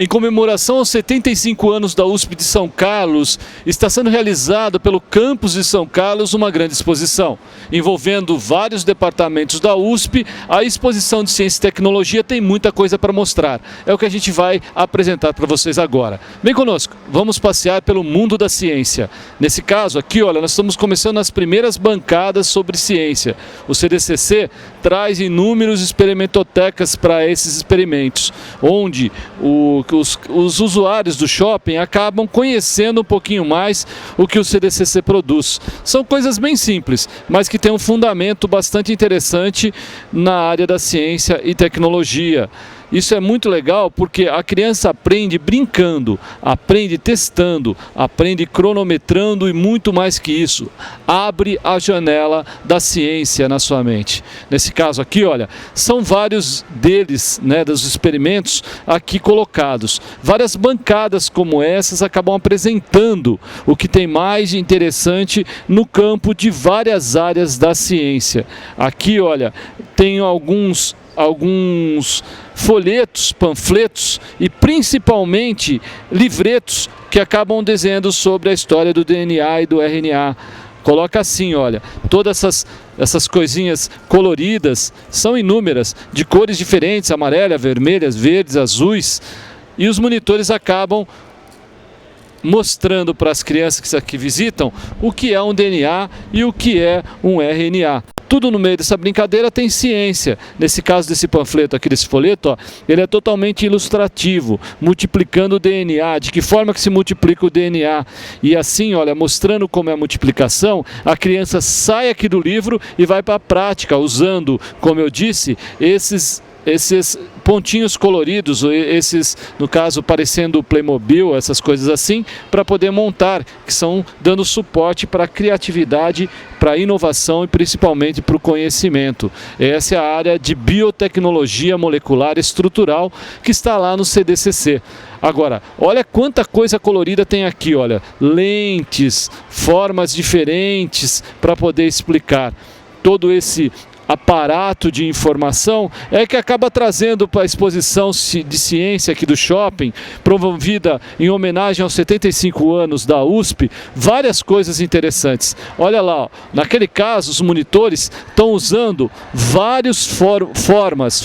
Em comemoração aos 75 anos da USP de São Carlos, está sendo realizada pelo campus de São Carlos uma grande exposição. Envolvendo vários departamentos da USP, a exposição de Ciência e Tecnologia tem muita coisa para mostrar. É o que a gente vai apresentar para vocês agora. Vem conosco, vamos passear pelo mundo da ciência. Nesse caso aqui, olha, nós estamos começando as primeiras bancadas sobre ciência. O CDCC traz inúmeros experimentotecas para esses experimentos, onde os usuários do shopping acabam conhecendo um pouquinho mais o que o CDCC produz. São coisas bem simples, mas que têm um fundamento bastante interessante na área da ciência e tecnologia. Isso é muito legal porque a criança aprende brincando, aprende testando, aprende cronometrando e muito mais que isso. Abre a janela da ciência na sua mente. Nesse caso aqui, olha, são vários deles, né, dos experimentos aqui colocados. Várias bancadas como essas acabam apresentando o que tem mais de interessante no campo de várias áreas da ciência. Aqui, olha, tem alguns folhetos, panfletos e principalmente livretos que acabam dizendo sobre a história do DNA e do RNA. Coloca assim, olha, todas essas coisinhas coloridas são inúmeras, de cores diferentes, amarelas, vermelhas, verdes, azuis, e os monitores acabam mostrando para as crianças que aqui visitam o que é um DNA e o que é um RNA. Tudo no meio dessa brincadeira tem ciência. Nesse caso desse panfleto aqui, desse folheto, ó, ele é totalmente ilustrativo, multiplicando o DNA, de que forma que se multiplica o DNA. E assim, olha, mostrando como é a multiplicação, a criança sai aqui do livro e vai para a prática, usando, como eu disse, esses pontinhos coloridos, esses, no caso, parecendo Playmobil, essas coisas assim, para poder montar, que são dando suporte para a criatividade, para a inovação e principalmente para o conhecimento. Essa é a área de biotecnologia molecular estrutural que está lá no CDCC. Agora, olha quanta coisa colorida tem aqui, olha, lentes, formas diferentes para poder explicar todo esse aparato de informação é que acaba trazendo para a exposição de ciência aqui do shopping, promovida em homenagem aos 75 anos da USP, várias coisas interessantes. Olha lá, ó, naquele caso os monitores estão usando vários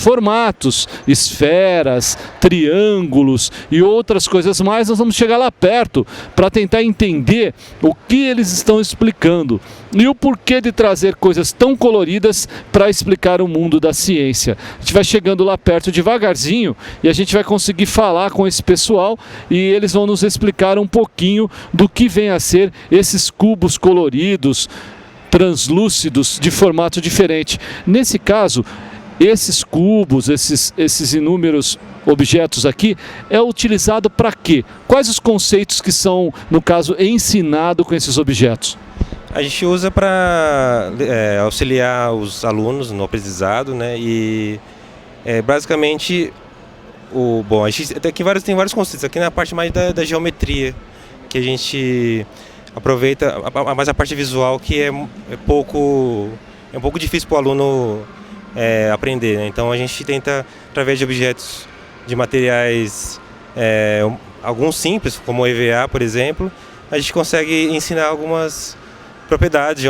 formatos, esferas, triângulos e outras coisas mais. Nós vamos chegar lá perto para tentar entender o que eles estão explicando e o porquê de trazer coisas tão coloridas para explicar o mundo da ciência. A gente vai chegando lá perto devagarzinho e a gente vai conseguir falar com esse pessoal e eles vão nos explicar um pouquinho do que vem a ser esses cubos coloridos, translúcidos, de formato diferente. Nesse caso, esses cubos, esses inúmeros objetos aqui, é utilizado para quê? Quais os conceitos que são, no caso, ensinados com esses objetos? A gente usa para auxiliar os alunos no aprendizado, né? E basicamente, a gente tem vários conceitos. Aqui na parte mais da geometria, que a gente aproveita, mas a parte visual que é um pouco difícil para o aluno aprender, né? Então a gente tenta, através de objetos, de materiais, alguns simples, como o EVA, por exemplo, a gente consegue ensinar algumas propriedades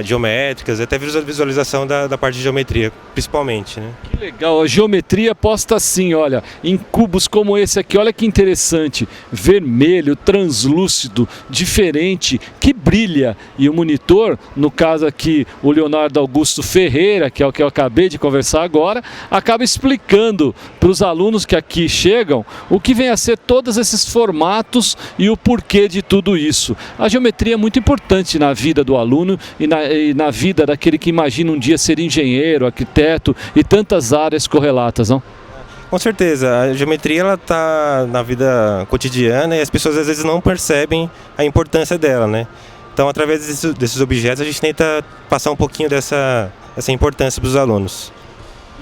geométricas, até visualização da parte de geometria, principalmente, né? Que legal, a geometria posta assim, olha, em cubos como esse aqui, olha que interessante, vermelho, translúcido, diferente, que brilha, e o monitor, no caso aqui o Leonardo Augusto Ferreira, que é o que eu acabei de conversar agora, acaba explicando para os alunos que aqui chegam o que vem a ser todos esses formatos e o porquê de tudo isso. A geometria é muito importante na vida do aluno e na vida daquele que imagina um dia ser engenheiro, arquiteto e tantas áreas correlatas, não? Com certeza, a geometria ela está na vida cotidiana e as pessoas às vezes não percebem a importância dela, né? Então, através desses objetos, a gente tenta passar um pouquinho dessa importância para os alunos.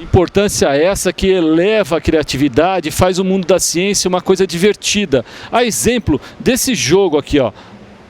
Importância essa que eleva a criatividade, faz o mundo da ciência uma coisa divertida. A exemplo desse jogo aqui, ó.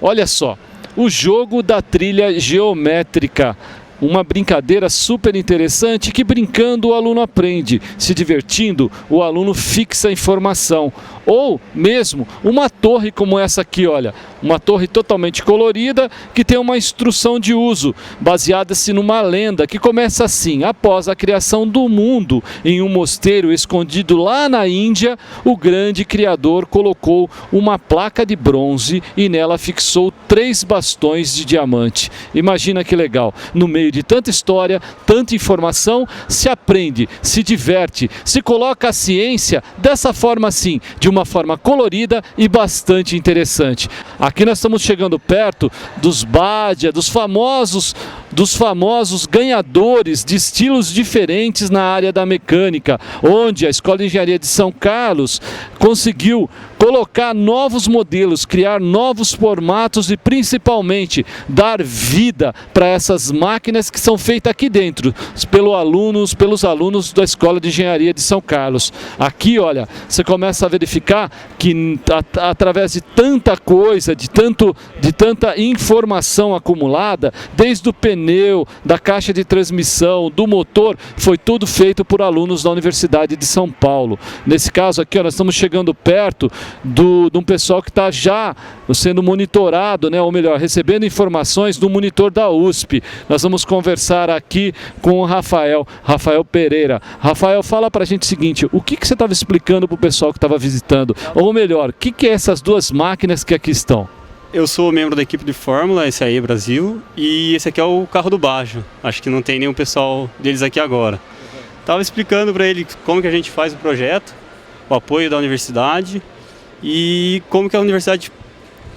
Olha só. O jogo da trilha geométrica. uma brincadeira super interessante que brincando o aluno aprende, se divertindo o aluno fixa a informação. Ou mesmo uma torre como essa aqui, olha, uma torre totalmente colorida que tem uma instrução de uso, baseada-se numa lenda que começa assim: após a criação do mundo em um mosteiro escondido lá na Índia, o grande criador colocou uma placa de bronze e nela fixou 3 bastões de diamante. Imagina que legal, no meio de tanta história, tanta informação, se aprende, se diverte, se coloca a ciência dessa forma assim, de uma forma colorida e bastante interessante. Aqui nós estamos chegando perto dos Badia, dos famosos ganhadores de estilos diferentes na área da mecânica, onde a Escola de Engenharia de São Carlos conseguiu colocar novos modelos, criar novos formatos e principalmente dar vida para essas máquinas que são feitas aqui dentro, pelos alunos da Escola de Engenharia de São Carlos. Aqui, olha, você começa a verificar que através de tanta coisa, de tanta informação acumulada, desde o pneu, da caixa de transmissão, do motor, foi tudo feito por alunos da Universidade de São Paulo. Nesse caso aqui, ó, nós estamos chegando perto de um pessoal que está já sendo monitorado, né, ou melhor, recebendo informações do monitor da USP. Nós vamos conversar aqui com o Rafael Pereira. Rafael, fala para a gente o seguinte: o que você estava explicando para o pessoal que estava visitando? Ou melhor, o que é essas 2 máquinas que aqui estão? Eu sou membro da equipe de Fórmula, esse aí Brasil, e esse aqui é o carro do Bajo. Acho que não tem nenhum pessoal deles aqui agora. Estava explicando para ele como que a gente faz o projeto, o apoio da universidade e como que a universidade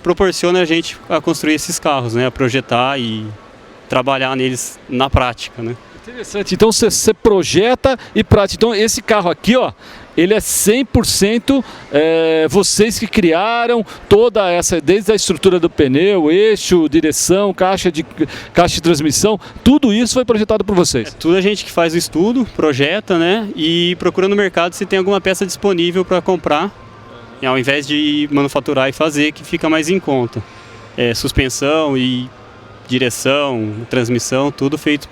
proporciona a gente a construir esses carros, né, a projetar e trabalhar neles na prática, né. Interessante, então você projeta e prática. Então esse carro aqui, ó, ele é 100% vocês que criaram toda essa, desde a estrutura do pneu, eixo, direção, caixa de transmissão, tudo isso foi projetado por vocês? Tudo a gente que faz o estudo, projeta, né, e procura no mercado se tem alguma peça disponível para comprar, ao invés de manufaturar e fazer, que fica mais em conta. Suspensão e direção, transmissão, tudo feito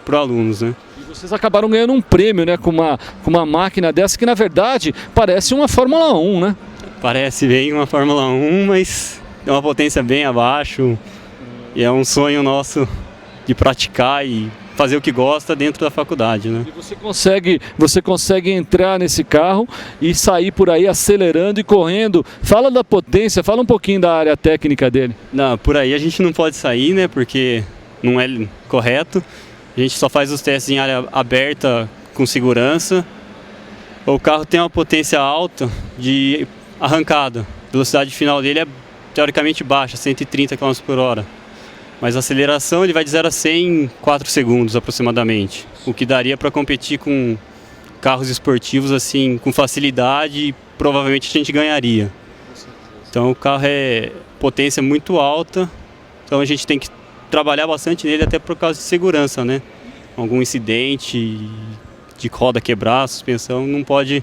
por alunos, né. Vocês acabaram ganhando um prêmio, né, com uma máquina dessa que na verdade parece uma Fórmula 1, né? Parece bem uma Fórmula 1, mas é uma potência bem abaixo e é um sonho nosso de praticar e fazer o que gosta dentro da faculdade, né? E você consegue entrar nesse carro e sair por aí acelerando e correndo. Fala da potência, fala um pouquinho da área técnica dele. Não, por aí a gente não pode sair, né, porque não é correto. A gente só faz os testes em área aberta com segurança. O carro tem uma potência alta de arrancada. A velocidade final dele é teoricamente baixa, 130 km por hora. Mas a aceleração ele vai de 0 a 100 em 4 segundos aproximadamente. O que daria para competir com carros esportivos assim com facilidade e provavelmente a gente ganharia. Então o carro é potência muito alta, então a gente tem que trabalhar bastante nele até por causa de segurança, né? Algum incidente de roda quebrar, suspensão, não pode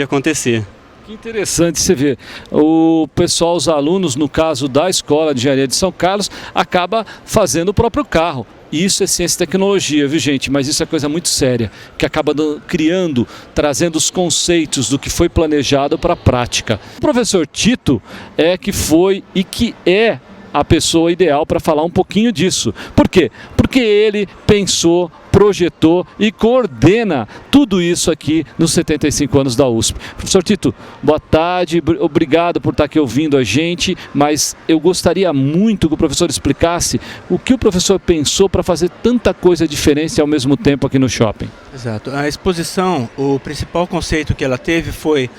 acontecer. Que interessante você ver. O pessoal, os alunos, no caso da Escola de Engenharia de São Carlos, acaba fazendo o próprio carro. Isso é ciência e tecnologia, viu gente? Mas isso é coisa muito séria, que acaba criando, trazendo os conceitos do que foi planejado para a prática. O professor Tito é que foi e que é a pessoa ideal para falar um pouquinho disso. Por quê? Porque ele pensou, projetou e coordena tudo isso aqui nos 75 anos da USP. Professor Tito, boa tarde, obrigado por estar aqui ouvindo a gente, mas eu gostaria muito que o professor explicasse o que o professor pensou para fazer tanta coisa diferente ao mesmo tempo aqui no shopping. Exato. A exposição, o principal conceito que ela teve foi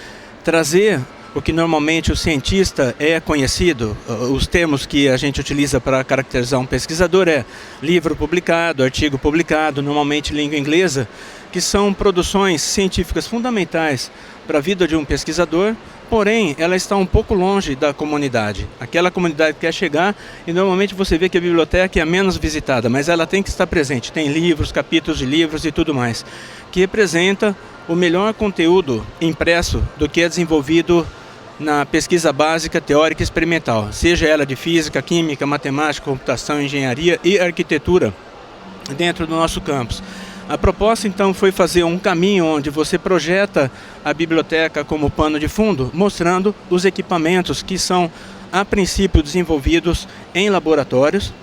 trazer o que normalmente o cientista é conhecido, os termos que a gente utiliza para caracterizar um pesquisador é livro publicado, artigo publicado, normalmente língua inglesa, que são produções científicas fundamentais para a vida de um pesquisador, porém ela está um pouco longe da comunidade. Aquela comunidade quer chegar e normalmente você vê que a biblioteca é a menos visitada, mas ela tem que estar presente, tem livros, capítulos de livros e tudo mais, que representa o melhor conteúdo impresso do que é desenvolvido na pesquisa básica, teórica e experimental, seja ela de física, química, matemática, computação, engenharia e arquitetura. dentro do nosso campus. A proposta, então, foi fazer um caminho onde você projeta a biblioteca como pano de fundo, mostrando os equipamentos que são, a princípio, desenvolvidos em laboratórios,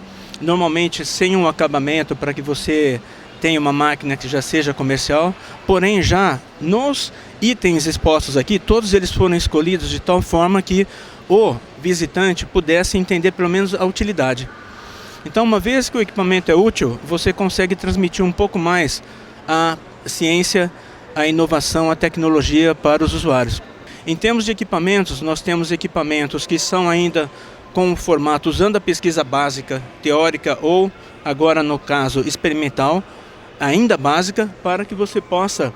normalmente sem um acabamento para que você tenha uma máquina que já seja comercial, porém já nos itens expostos aqui, todos eles foram escolhidos de tal forma que o visitante pudesse entender pelo menos a utilidade. Então, uma vez que o equipamento é útil, você consegue transmitir um pouco mais a ciência, a inovação, a tecnologia para os usuários. Em termos de equipamentos, nós temos equipamentos que são ainda com o formato usando a pesquisa básica, teórica ou, agora no caso, experimental, ainda básica, para que você possa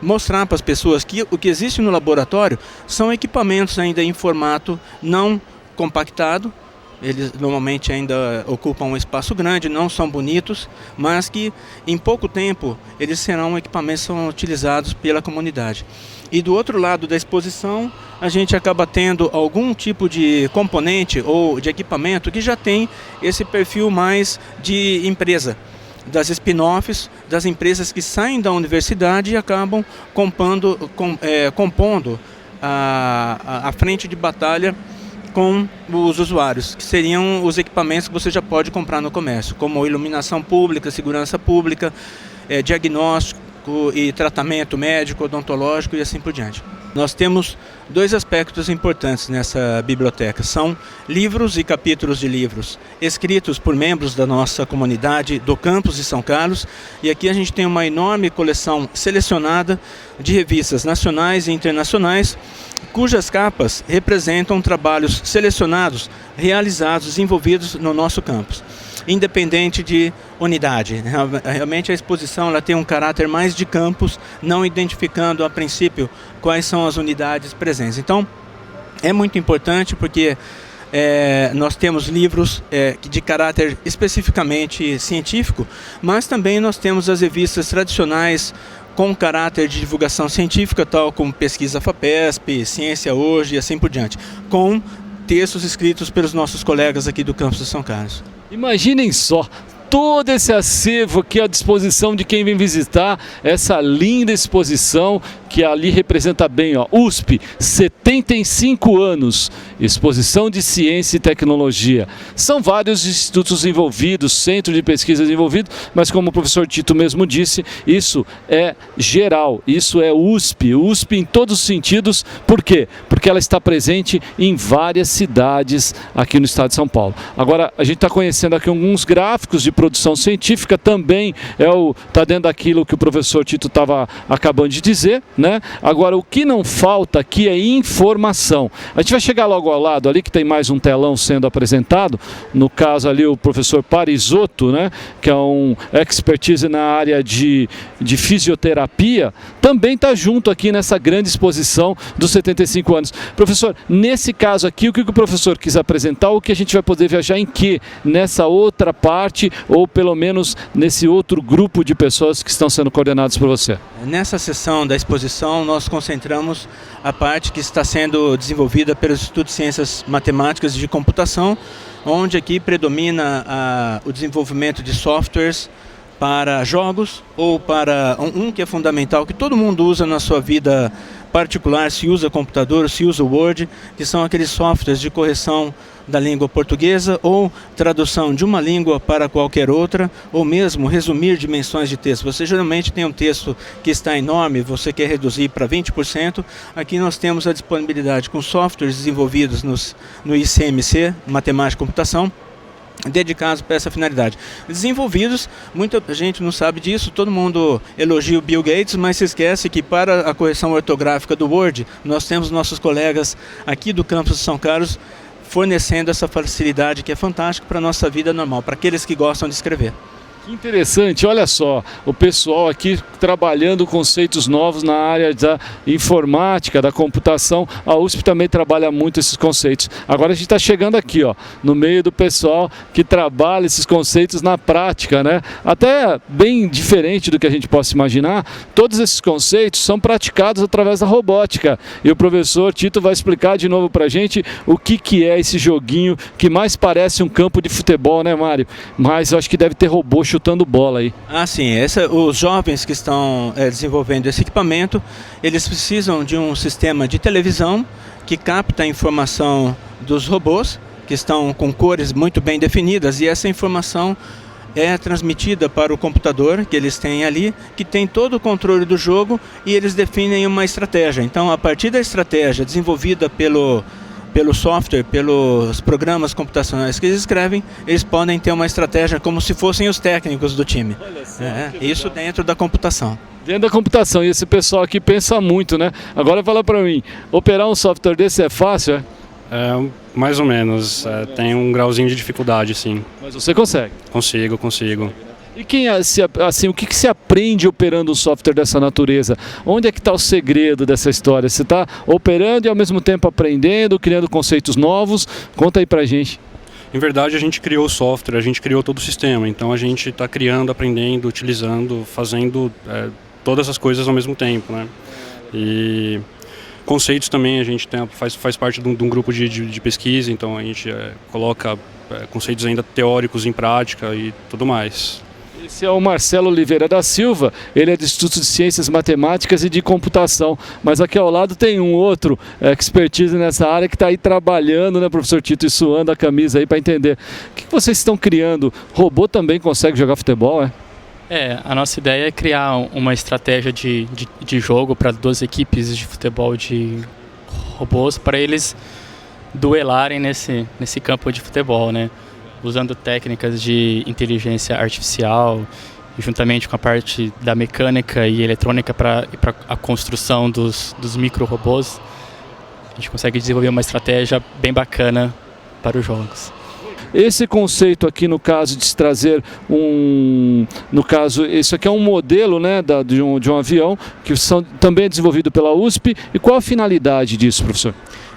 mostrar para as pessoas que o que existe no laboratório são equipamentos ainda em formato não compactado. Eles normalmente ainda ocupam um espaço grande, não são bonitos, mas que em pouco tempo eles serão equipamentos que são utilizados pela comunidade. E do outro lado da exposição, a gente acaba tendo algum tipo de componente ou de equipamento que já tem esse perfil mais de empresa, das spin-offs, das empresas que saem da universidade e acabam compondo a frente de batalha com os usuários, que seriam os equipamentos que você já pode comprar no comércio, como iluminação pública, segurança pública, diagnóstico e tratamento médico, odontológico e assim por diante. Nós temos dois aspectos importantes nessa biblioteca. São livros e capítulos de livros escritos por membros da nossa comunidade do campus de São Carlos. E aqui a gente tem uma enorme coleção selecionada de revistas nacionais e internacionais, cujas capas representam trabalhos selecionados, realizados, desenvolvidos no nosso campus, independente de unidade. Realmente a exposição ela tem um caráter mais de campus, não identificando a princípio quais são as unidades presentes. Então, é muito importante porque nós temos livros de caráter especificamente científico, mas também nós temos as revistas tradicionais com caráter de divulgação científica, tal como Pesquisa FAPESP, Ciência Hoje e assim por diante, com textos escritos pelos nossos colegas aqui do campus de São Carlos. Imaginem só, todo esse acervo aqui à disposição de quem vem visitar essa linda exposição que ali representa bem, ó, USP, 75 anos, exposição de ciência e tecnologia. São vários institutos envolvidos, centro de pesquisas envolvidos, mas como o professor Tito mesmo disse, isso é geral, isso é USP em todos os sentidos. Por quê? Porque ela está presente em várias cidades aqui no estado de São Paulo. Agora, a gente está conhecendo aqui alguns gráficos de produção científica, também está dentro daquilo que o professor Tito estava acabando de dizer, né? Agora, o que não falta aqui é informação. A gente vai chegar logo ao lado ali, que tem mais um telão sendo apresentado, no caso ali o professor Parisotto, né? Que é um expertise na área de fisioterapia, também está junto aqui nessa grande exposição dos 75 anos. Professor, nesse caso aqui, o que o professor quis apresentar, o que a gente vai poder viajar em que? Nessa outra parte, ou pelo menos nesse outro grupo de pessoas que estão sendo coordenados por você? Nessa sessão da exposição, nós concentramos a parte que está sendo desenvolvida pelo Instituto de Ciências Matemáticas e de Computação, onde aqui predomina o desenvolvimento de softwares para jogos ou para um que é fundamental, que todo mundo usa na sua vida particular, se usa computador, se usa Word, que são aqueles softwares de correção da língua portuguesa ou tradução de uma língua para qualquer outra, ou mesmo resumir dimensões de texto. Você geralmente tem um texto que está enorme, você quer reduzir para 20%. Aqui nós temos a disponibilidade com softwares desenvolvidos no ICMC, Matemática e Computação, dedicados para essa finalidade. Desenvolvidos, muita gente não sabe disso, todo mundo elogia o Bill Gates, mas se esquece que para a correção ortográfica do Word, nós temos nossos colegas aqui do campus de São Carlos fornecendo essa facilidade que é fantástica para a nossa vida normal, para aqueles que gostam de escrever. Que interessante, olha só, o pessoal aqui trabalhando conceitos novos na área da informática, da computação. A USP também trabalha muito esses conceitos. Agora a gente está chegando aqui, ó, no meio do pessoal que trabalha esses conceitos na prática, né? Até bem diferente do que a gente possa imaginar, todos esses conceitos são praticados através da robótica. E o professor Tito vai explicar de novo para a gente o que é esse joguinho que mais parece um campo de futebol, né, Mário? Mas eu acho que deve ter robô chutando chutando bola aí. Ah, sim. Os jovens que estão desenvolvendo esse equipamento, eles precisam de um sistema de televisão que capta a informação dos robôs, que estão com cores muito bem definidas, e essa informação é transmitida para o computador que eles têm ali, que tem todo o controle do jogo, e eles definem uma estratégia. Então, a partir da estratégia desenvolvida pelo software, pelos programas computacionais que eles escrevem, eles podem ter uma estratégia como se fossem os técnicos do time. Isso dentro da computação. Dentro da computação, e esse pessoal aqui pensa muito, né? Agora fala para mim, operar um software desse é fácil, é? Mais ou menos, tem um grauzinho de dificuldade, sim. Mas você consegue? Consigo. E o que se aprende operando um software dessa natureza? Onde é que está o segredo dessa história? Você está operando e ao mesmo tempo aprendendo, criando conceitos novos? Conta aí pra gente. Em verdade, a gente criou o software, a gente criou todo o sistema. Então a gente está criando, aprendendo, utilizando, fazendo todas as coisas ao mesmo tempo, né? E conceitos também, a gente faz parte de um grupo de pesquisa, então a gente coloca conceitos ainda teóricos em prática e tudo mais. Esse é o Marcelo Oliveira da Silva, ele é do Instituto de Ciências Matemáticas e de Computação, mas aqui ao lado tem um outro expertise nessa área que está aí trabalhando, né, professor Tito, e suando a camisa aí para entender. O que vocês estão criando? Robô também consegue jogar futebol, a nossa ideia é criar uma estratégia de jogo para 2 equipes de futebol de robôs, para eles duelarem nesse campo de futebol, né? Usando técnicas de inteligência artificial, juntamente com a parte da mecânica e eletrônica para a construção dos micro-robôs. A gente consegue desenvolver uma estratégia bem bacana para os jogos. Esse conceito aqui, no caso de se trazer isso aqui é um modelo, né, de um avião que também é desenvolvido pela USP. E qual a finalidade disso, professor?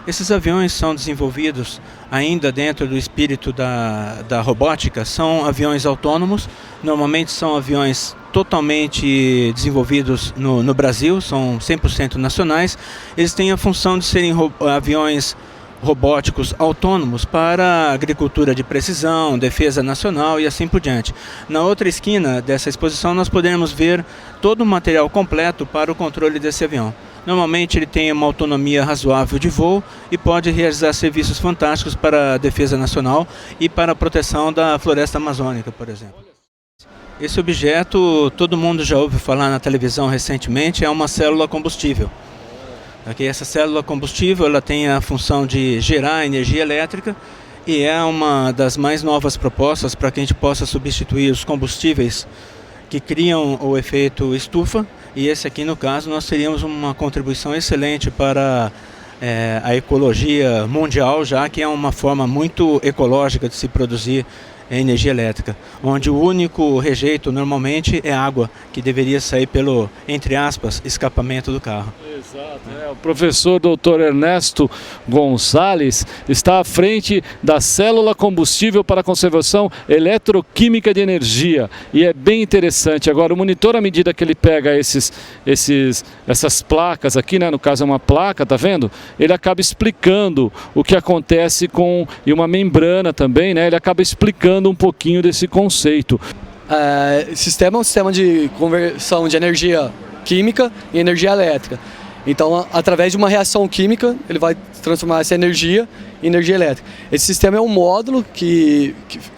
Esses aviões são desenvolvidos ainda dentro do espírito da robótica, são aviões autônomos, normalmente são aviões totalmente desenvolvidos no Brasil, são 100% nacionais. Eles têm a função de serem aviões robóticos autônomos para agricultura de precisão, defesa nacional e assim por diante. Na outra esquina dessa exposição nós podemos ver todo o material completo para o controle desse avião. Normalmente ele tem uma autonomia razoável de voo e pode realizar serviços fantásticos para a defesa nacional e para a proteção da floresta amazônica, por exemplo. Esse objeto, todo mundo já ouviu falar na televisão recentemente, é uma célula combustível. Aqui, essa célula combustível ela tem a função de gerar energia elétrica e é uma das mais novas propostas para que a gente possa substituir os combustíveis que criam o efeito estufa, e esse aqui, no caso, nós teríamos uma contribuição excelente para a ecologia mundial, já que é uma forma muito ecológica de se produzir energia elétrica, onde o único rejeito normalmente é água, que deveria sair pelo, entre aspas, escapamento do carro. Exato. O professor Dr. Ernesto Gonçalves está à frente da célula combustível para a conservação eletroquímica de energia, e é bem interessante. Agora, o monitor, à medida que ele pega essas placas aqui, né, no caso é uma placa, tá vendo? Ele acaba explicando o que acontece e uma membrana também, né? Ele acaba explicando um pouquinho desse conceito. Sistema é um sistema de conversão de energia química e energia elétrica. Então, através de uma reação química, ele vai transformar essa energia em energia elétrica. Esse sistema é um módulo que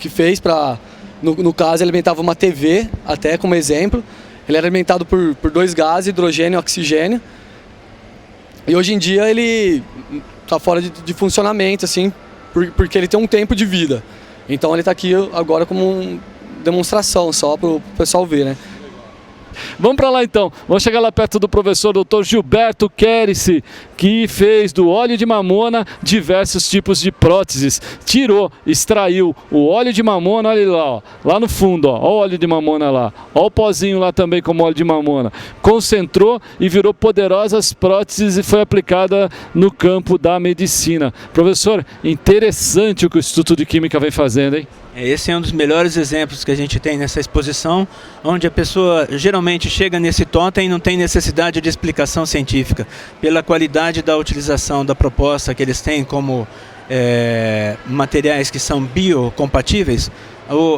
fez para, no caso, ele alimentava uma TV, até como exemplo. Ele era alimentado por 2 gases, hidrogênio e oxigênio. E hoje em dia ele está fora de funcionamento, assim, porque ele tem um tempo de vida. Então ele está aqui agora como uma demonstração, só para o pessoal ver, né? Vamos para lá então, vamos chegar lá perto do professor Dr. Gilberto Querici, que fez do óleo de mamona diversos tipos de próteses. Extraiu o óleo de mamona, olha lá, ó, lá no fundo, ó, o óleo de mamona lá, ó o pozinho lá também como óleo de mamona. Concentrou e virou poderosas próteses e foi aplicada no campo da medicina. Professor, interessante o que o Instituto de Química vem fazendo, hein? Esse é um dos melhores exemplos que a gente tem nessa exposição, onde a pessoa geralmente chega nesse totem e não tem necessidade de explicação científica. Pela qualidade da utilização da proposta que eles têm como materiais que são biocompatíveis,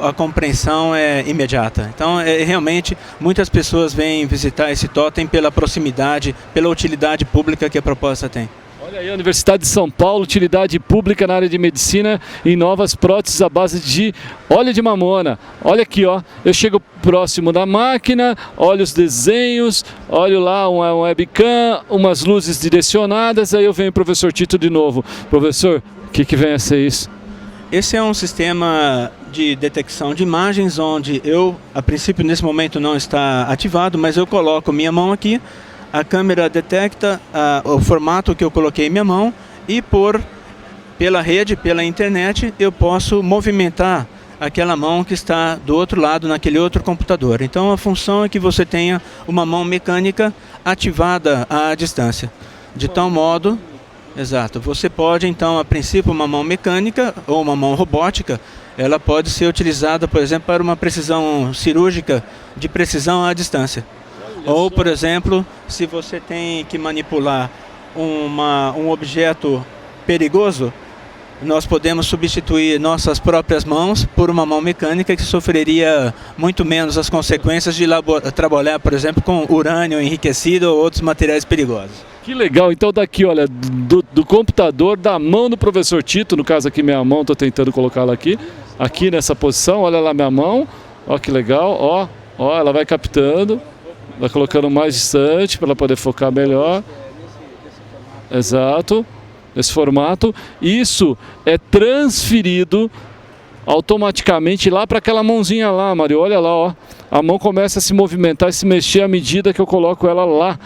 a compreensão é imediata. Então, realmente, muitas pessoas vêm visitar esse totem pela proximidade, pela utilidade pública que a proposta tem. Olha aí, a Universidade de São Paulo, utilidade pública na área de medicina e novas próteses à base de óleo de mamona. Olha aqui, ó, eu chego próximo da máquina, olho os desenhos, olho lá uma webcam, umas luzes direcionadas, aí eu venho o professor Tito de novo. Professor, o que vem a ser isso? Esse é um sistema de detecção de imagens onde a princípio nesse momento não está ativado, mas eu coloco minha mão aqui, a câmera detecta o formato que eu coloquei em minha mão e pela rede, pela internet, eu posso movimentar aquela mão que está do outro lado, naquele outro computador. Então a função é que você tenha uma mão mecânica ativada à distância, de tal modo... Exato. Você pode, então, a princípio, uma mão mecânica ou uma mão robótica, ela pode ser utilizada, por exemplo, para uma precisão cirúrgica de precisão à distância. Ou, por exemplo, se você tem que manipular um objeto perigoso, nós podemos substituir nossas próprias mãos por uma mão mecânica que sofreria muito menos as consequências de trabalhar, por exemplo, com urânio enriquecido ou outros materiais perigosos. Que legal, então daqui, olha, do computador, da mão do professor Tito, no caso aqui minha mão, estou tentando colocá-la aqui nessa posição, olha lá minha mão, ó que legal, ó, ela vai captando, vai colocando mais distante para ela poder focar melhor, exato, nesse formato, isso é transferido automaticamente lá para aquela mãozinha lá, Mário, olha lá, ó, a mão começa a se movimentar e se mexer à medida que eu coloco ela lá.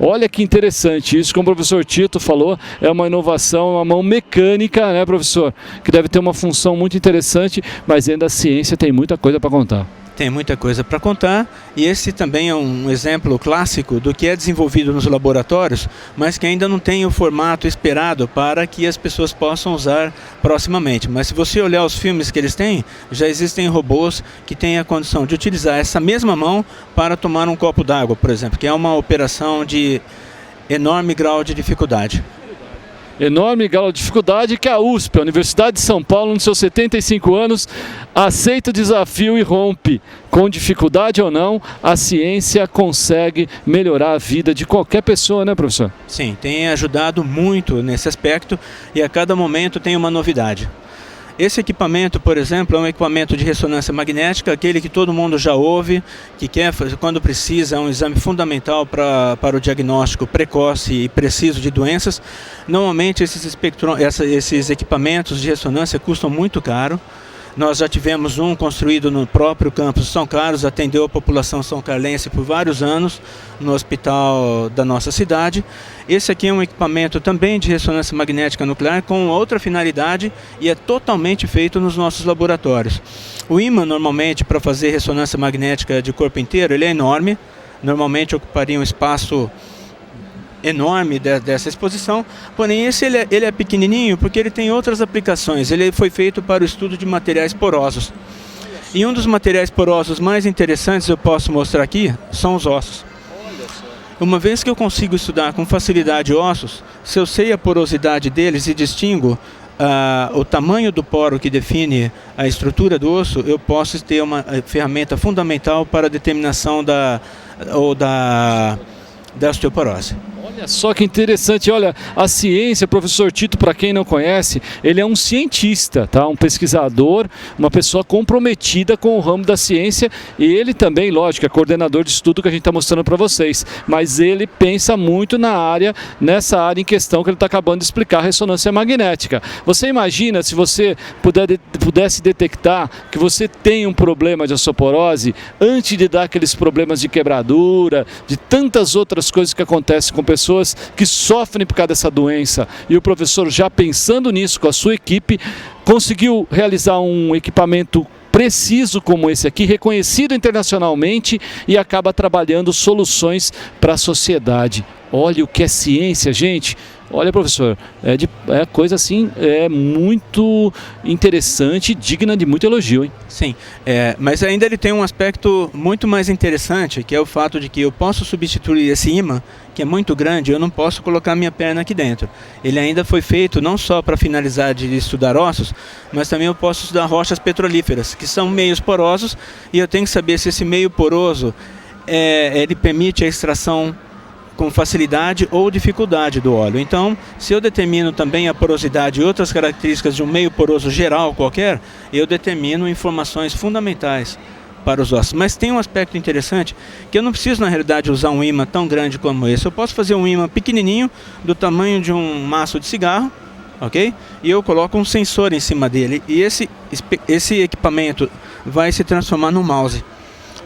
Olha que interessante isso, como o professor Tito falou, é uma inovação, uma mão mecânica, né, professor? Que deve ter uma função muito interessante, mas ainda a ciência tem muita coisa para contar. Tem muita coisa para contar e esse também é um exemplo clássico do que é desenvolvido nos laboratórios, mas que ainda não tem o formato esperado para que as pessoas possam usar proximamente. Mas se você olhar os filmes que eles têm, já existem robôs que têm a condição de utilizar essa mesma mão para tomar um copo d'água, por exemplo, que é uma operação de enorme grau de dificuldade. Enorme grau de dificuldade que a USP, a Universidade de São Paulo, nos seus 75 anos, aceita o desafio e rompe. Com dificuldade ou não, a ciência consegue melhorar a vida de qualquer pessoa, né, professor? Sim, tem ajudado muito nesse aspecto e a cada momento tem uma novidade. Esse equipamento, por exemplo, é um equipamento de ressonância magnética, aquele que todo mundo já ouve, que quer, quando precisa, é um exame fundamental para o diagnóstico precoce e preciso de doenças. Normalmente esses equipamentos de ressonância custam muito caro. Nós já tivemos um construído no próprio campus de São Carlos, atendeu a população são-carlense por vários anos no hospital da nossa cidade. Esse aqui é um equipamento também de ressonância magnética nuclear com outra finalidade e é totalmente feito nos nossos laboratórios. O ímã, normalmente, para fazer ressonância magnética de corpo inteiro, ele é enorme, normalmente ocuparia um espaço enorme dessa exposição, porém esse ele é pequenininho porque ele tem outras aplicações. Ele foi feito para o estudo de materiais porosos. E um dos materiais porosos mais interessantes, eu posso mostrar aqui, são os ossos. Uma vez que eu consigo estudar com facilidade ossos, se eu sei a porosidade deles e distingo o tamanho do poro que define a estrutura do osso, eu posso ter uma ferramenta fundamental para a determinação da osteoporose. Olha só que interessante, olha, a ciência, professor Tito, para quem não conhece, ele é um cientista, tá? Um pesquisador, uma pessoa comprometida com o ramo da ciência e ele também, lógico, é coordenador de estudo que a gente está mostrando para vocês, mas ele pensa muito nessa área em questão que ele está acabando de explicar, a ressonância magnética. Você imagina se você pudesse detectar que você tem um problema de osteoporose antes de dar aqueles problemas de quebradura, de tantas outras coisas que acontecem com pessoas que sofrem por causa dessa doença, e o professor, já pensando nisso com a sua equipe, conseguiu realizar um equipamento preciso como esse aqui, reconhecido internacionalmente, e acaba trabalhando soluções para a sociedade. Olha o que é ciência, gente. Olha, professor, é coisa assim, muito interessante, digna de muito elogio, hein? Sim, mas ainda ele tem um aspecto muito mais interessante, que é o fato de que eu posso substituir esse ímã, que é muito grande, eu não posso colocar minha perna aqui dentro. Ele ainda foi feito não só para finalizar de estudar ossos, mas também eu posso estudar rochas petrolíferas, que são meios porosos, e eu tenho que saber se esse meio poroso ele permite a extração com facilidade ou dificuldade do óleo. Então, se eu determino também a porosidade e outras características de um meio poroso geral qualquer, eu determino informações fundamentais para os ossos. Mas tem um aspecto interessante, que eu não preciso na realidade usar um ímã tão grande como esse. Eu posso fazer um ímã pequenininho, do tamanho de um maço de cigarro, ok? E eu coloco um sensor em cima dele, e esse equipamento vai se transformar num mouse.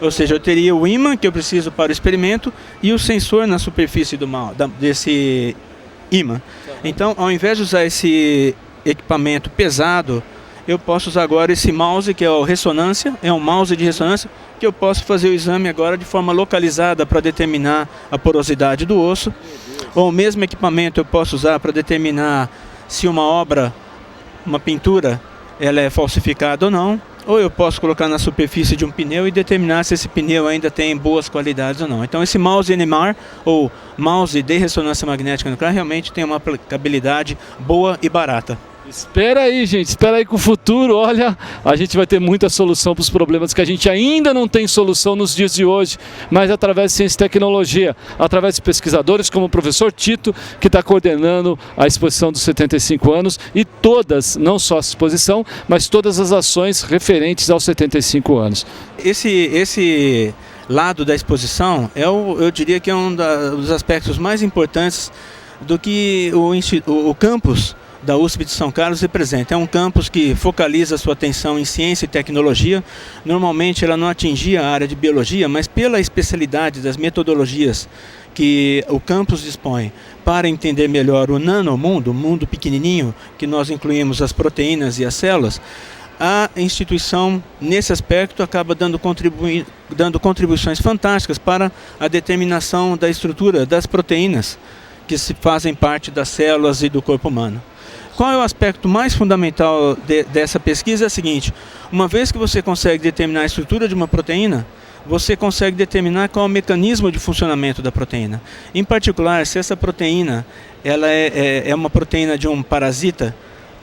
Ou seja, eu teria o ímã que eu preciso para o experimento e o sensor na superfície desse ímã. Então, ao invés de usar esse equipamento pesado, eu posso usar agora esse mouse, que é o ressonância, é um mouse de ressonância, que eu posso fazer o exame agora de forma localizada para determinar a porosidade do osso. Ou o mesmo equipamento eu posso usar para determinar se uma obra, uma pintura, ela é falsificada ou não. Ou eu posso colocar na superfície de um pneu e determinar se esse pneu ainda tem boas qualidades ou não. Então esse mouse NMR, ou mouse de ressonância magnética nuclear, realmente tem uma aplicabilidade boa e barata. Espera aí, gente, espera aí que o futuro, olha, a gente vai ter muita solução para os problemas que a gente ainda não tem solução nos dias de hoje, mas através de ciência e tecnologia, através de pesquisadores como o professor Tito, que está coordenando a exposição dos 75 anos e todas, não só a exposição, mas todas as ações referentes aos 75 anos. Esse lado da exposição, eu diria que é um dos aspectos mais importantes do que o campus da USP de São Carlos representa. É um campus que focaliza sua atenção em ciência e tecnologia. Normalmente ela não atingia a área de biologia, mas pela especialidade das metodologias que o campus dispõe para entender melhor o nanomundo, o mundo pequenininho, que nós incluímos as proteínas e as células, a instituição, nesse aspecto, acaba dando contribuições fantásticas para a determinação da estrutura das proteínas que se fazem parte das células e do corpo humano. Qual é o aspecto mais fundamental dessa pesquisa? É o seguinte: uma vez que você consegue determinar a estrutura de uma proteína, você consegue determinar qual é o mecanismo de funcionamento da proteína. Em particular, se essa proteína ela é uma proteína de um parasita,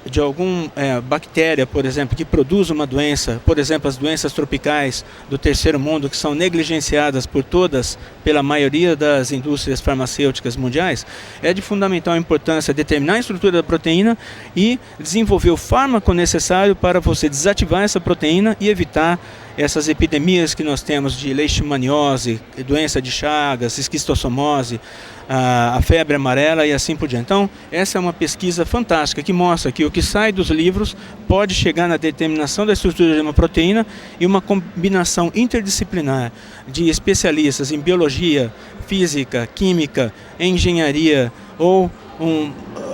de alguma bactéria, por exemplo, que produz uma doença, por exemplo, as doenças tropicais do terceiro mundo, que são negligenciadas pela maioria das indústrias farmacêuticas mundiais, é de fundamental importância determinar a estrutura da proteína e desenvolver o fármaco necessário para você desativar essa proteína e evitar essas epidemias que nós temos de leishmaniose, doença de Chagas, esquistossomose, a febre amarela e assim por diante. Então, essa é uma pesquisa fantástica que mostra que o que sai dos livros pode chegar na determinação da estrutura de uma proteína, e uma combinação interdisciplinar de especialistas em biologia, física, química, engenharia ou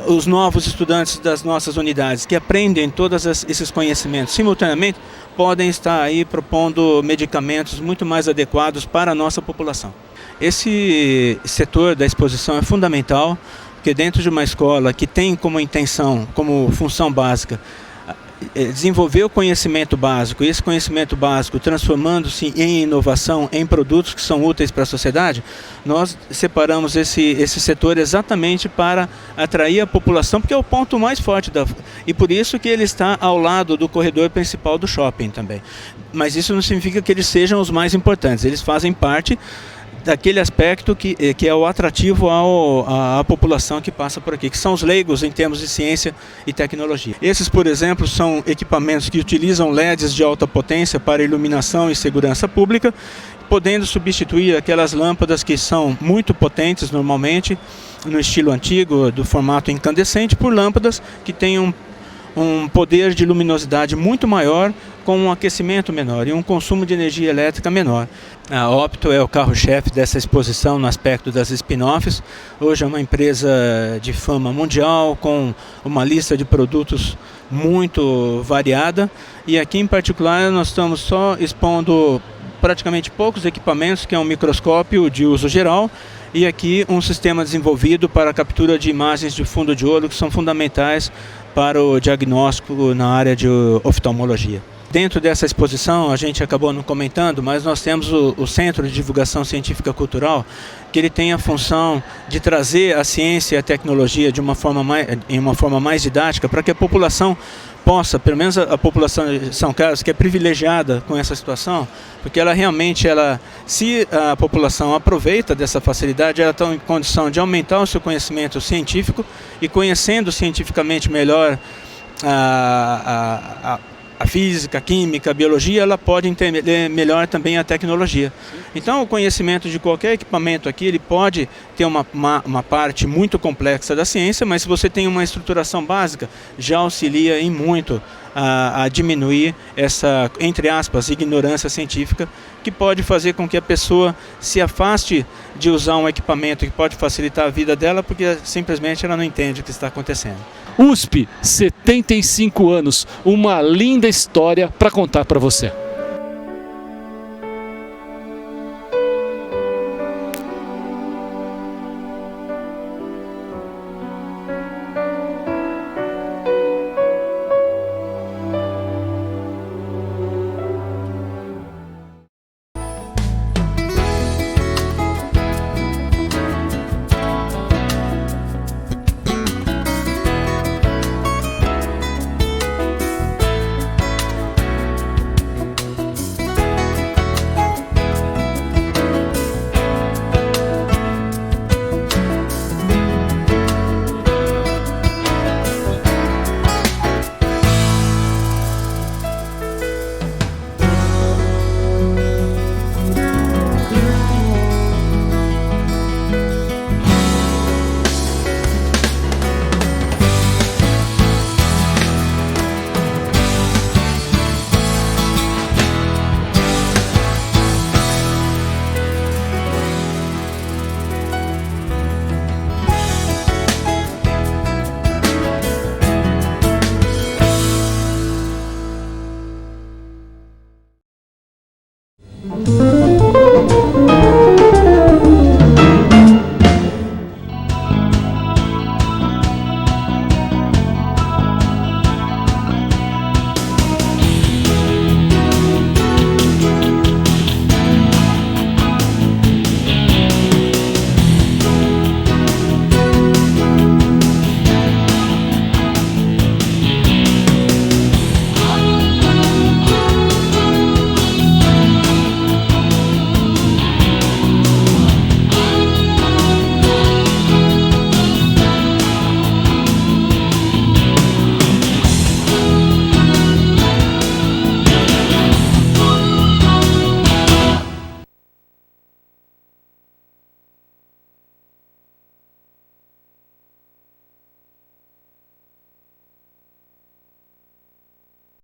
os novos estudantes das nossas unidades que aprendem todos esses conhecimentos simultaneamente podem estar aí propondo medicamentos muito mais adequados para a nossa população. Esse setor da exposição é fundamental, porque dentro de uma escola que tem como intenção, como função básica, desenvolver o conhecimento básico, e esse conhecimento básico transformando-se em inovação, em produtos que são úteis para a sociedade, nós separamos esse setor exatamente para atrair a população, porque é o ponto mais forte e por isso que ele está ao lado do corredor principal do shopping também. Mas isso não significa que eles sejam os mais importantes, eles fazem parte daquele aspecto que é o atrativo à população que passa por aqui, que são os leigos em termos de ciência e tecnologia. Esses, por exemplo, são equipamentos que utilizam LEDs de alta potência para iluminação e segurança pública, podendo substituir aquelas lâmpadas que são muito potentes normalmente, no estilo antigo, do formato incandescente, por lâmpadas que têm um poder de luminosidade muito maior, com um aquecimento menor e um consumo de energia elétrica menor. A Opto é o carro-chefe dessa exposição no aspecto das spin-offs. Hoje é uma empresa de fama mundial, com uma lista de produtos muito variada, e aqui em particular nós estamos só expondo praticamente poucos equipamentos, que é um microscópio de uso geral e aqui um sistema desenvolvido para a captura de imagens de fundo de olho que são fundamentais para o diagnóstico na área de oftalmologia. Dentro dessa exposição, a gente acabou não comentando, mas nós temos o Centro de Divulgação Científica Cultural, que ele tem a função de trazer a ciência e a tecnologia em uma forma mais didática, para que a população possa, pelo menos a população de São Carlos, que é privilegiada com essa situação, porque ela realmente, se a população aproveita dessa facilidade, ela está em condição de aumentar o seu conhecimento científico e, conhecendo cientificamente melhor a física, a química, a biologia, ela pode entender melhor também a tecnologia. Então, o conhecimento de qualquer equipamento aqui, ele pode ter uma parte muito complexa da ciência, mas se você tem uma estruturação básica, já auxilia em muito a diminuir essa, entre aspas, ignorância científica, que pode fazer com que a pessoa se afaste de usar um equipamento que pode facilitar a vida dela, porque simplesmente ela não entende o que está acontecendo. USP, 75 anos, uma linda história para contar para você. Música